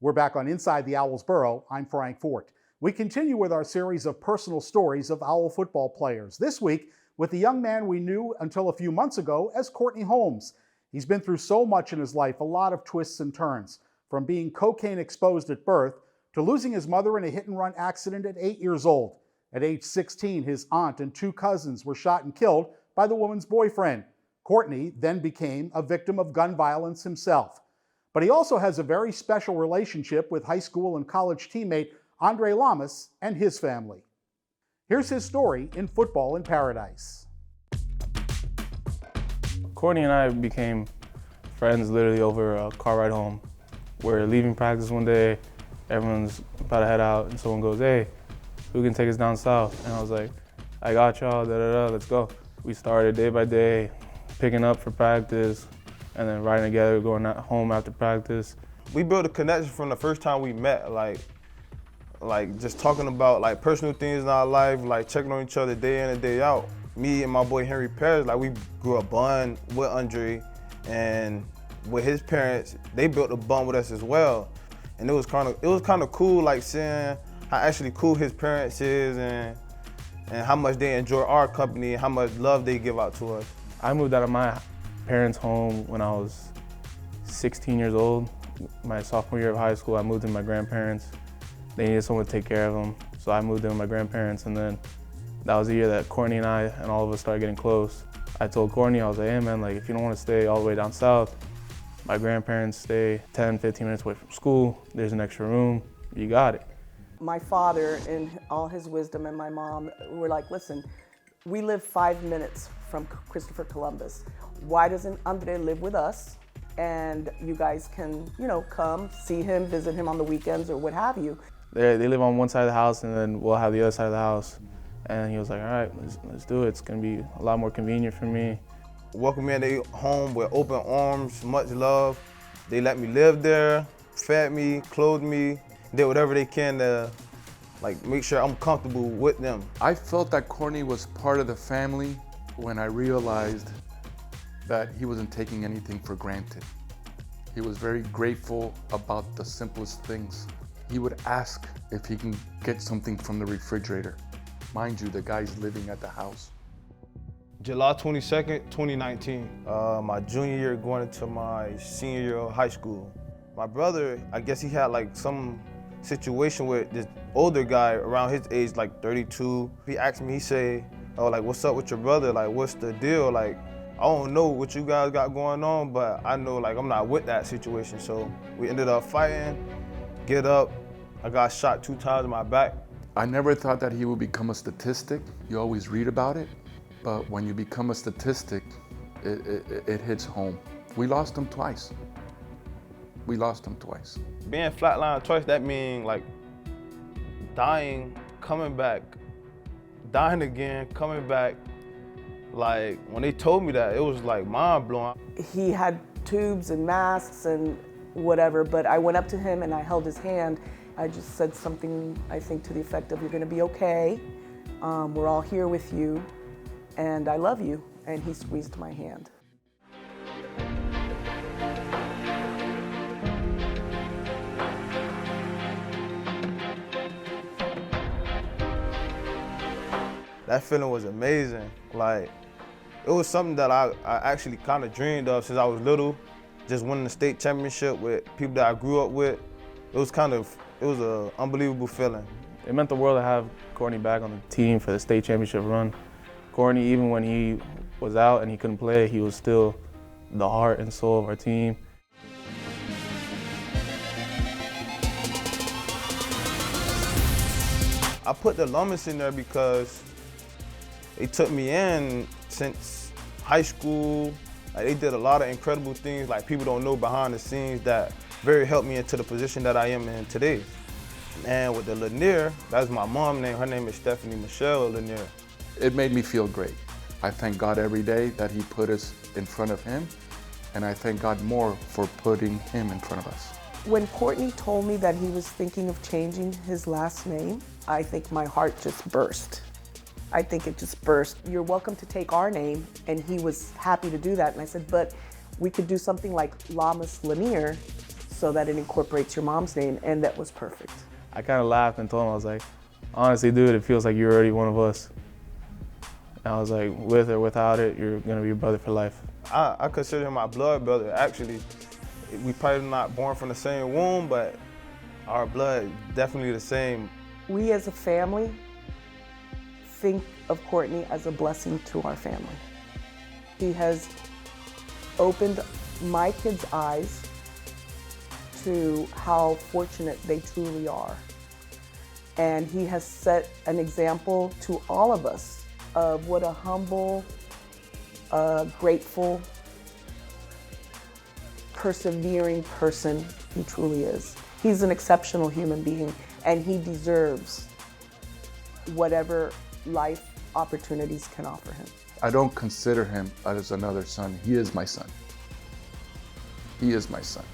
We're back on Inside the Owls Burrow. I'm Frank Forte. We continue with our series of personal stories of Owl football players. This week, with the young man we knew until a few months ago as Courtney Lamas. He's been through so much in his life, a lot of twists and turns, from being cocaine exposed at birth to losing his mother in a hit-and-run accident at 8 years old. At age 16, his aunt and 2 cousins were shot and killed by the woman's boyfriend. Courtney then became a victim of gun violence himself. But he also has a very special relationship with high school and college teammate Andre Lamas and his family. Here's his story in Football in Paradise. Courtney and I became friends literally over a car ride home. We're leaving practice one day, everyone's about to head out, and someone goes, "Hey, who can take us down south?" And I was like, "I got y'all, let's go." We started day by day, picking up for practice, and then riding together, going home after practice. We built a connection from the first time we met, like just talking about like personal things in our life, like checking on each other day in and day out. Me and my boy Henry Perez, like we grew a bond with Andre, and with his parents, they built a bond with us as well. And it was kind of cool, like seeing how actually cool his parents is and how much they enjoy our company and how much love they give out to us. I moved out of my parents' home when I was 16 years old. My sophomore year of high school, I moved in with my grandparents. They needed someone to take care of them, so I moved in with my grandparents, and then that was the year that Courtney and I and all of us started getting close. I told Courtney, I was like, "Hey man, like if you don't want to stay all the way down south, my grandparents stay 10, 15 minutes away from school. There's an extra room, you got it." My father, in all his wisdom, and my mom were like, "Listen, we live 5 minutes from Christopher Columbus. Why doesn't Andre live with us? And you guys can, come see him, visit him on the weekends or what have you." They live on one side of the house, and then we'll have the other side of the house. And he was like, "All right, let's do it. It's gonna be a lot more convenient for me." Welcomed me in their home with open arms, much love. They let me live there, fed me, clothed me, did whatever they can to make sure I'm comfortable with them. I felt that Courtney was part of the family when I realized that he wasn't taking anything for granted. He was very grateful about the simplest things. He would ask if he can get something from the refrigerator. Mind you, the guy's living at the house. July 22nd, 2019, my junior year going into my senior year of high school. My brother, I guess he had some situation with this older guy around his age, 32. He asked me, he said, "Oh, what's up with your brother? What's the deal? I don't know what you guys got going on, but I know I'm not with that situation." So we ended up fighting, get up. I got shot 2 times in my back. I never thought that he would become a statistic. You always read about it, but when you become a statistic, it hits home. We lost him twice. Being flatlined twice, that means dying, coming back, dying again, coming back. When they told me that, it was mind blowing. He had tubes and masks and whatever, but I went up to him and I held his hand. I just said something, I think, to the effect of, "You're gonna be okay. We're all here with you, and I love you." And he squeezed my hand. That feeling was amazing. It was something that I actually kind of dreamed of since I was little. Just winning the state championship with people that I grew up with. It was an unbelievable feeling. It meant the world to have Courtney back on the team for the state championship run. Courtney, even when he was out and he couldn't play, he was still the heart and soul of our team. I put the Lamas in there because they took me in since high school. They did a lot of incredible things people don't know behind the scenes that very helped me into the position that I am in today. And with the Lanier, that's my mom's name. Her name is Stephanie Michelle Lanier. It made me feel great. I thank God every day that he put us in front of him, and I thank God more for putting him in front of us. When Courtney told me that he was thinking of changing his last name, I think my heart just burst. I think it just burst. "You're welcome to take our name," and he was happy to do that. And I said, "But we could do something like Lamas-Lanier, so that it incorporates your mom's name, and that was perfect. I kind of laughed and told him, I was like, honestly, dude, it feels like you're already one of us. And I was like, with or without it, you're gonna be a brother for life. I consider him my blood brother. Actually, we probably not born from the same womb, but our blood definitely the same. We as a family think of Courtney as a blessing to our family. He has opened my kids' eyes to how fortunate they truly are. And he has set an example to all of us of what a humble, grateful, persevering person he truly is. He's an exceptional human being, and he deserves whatever life opportunities can offer him. I don't consider him as another son. He is my son. He is my son.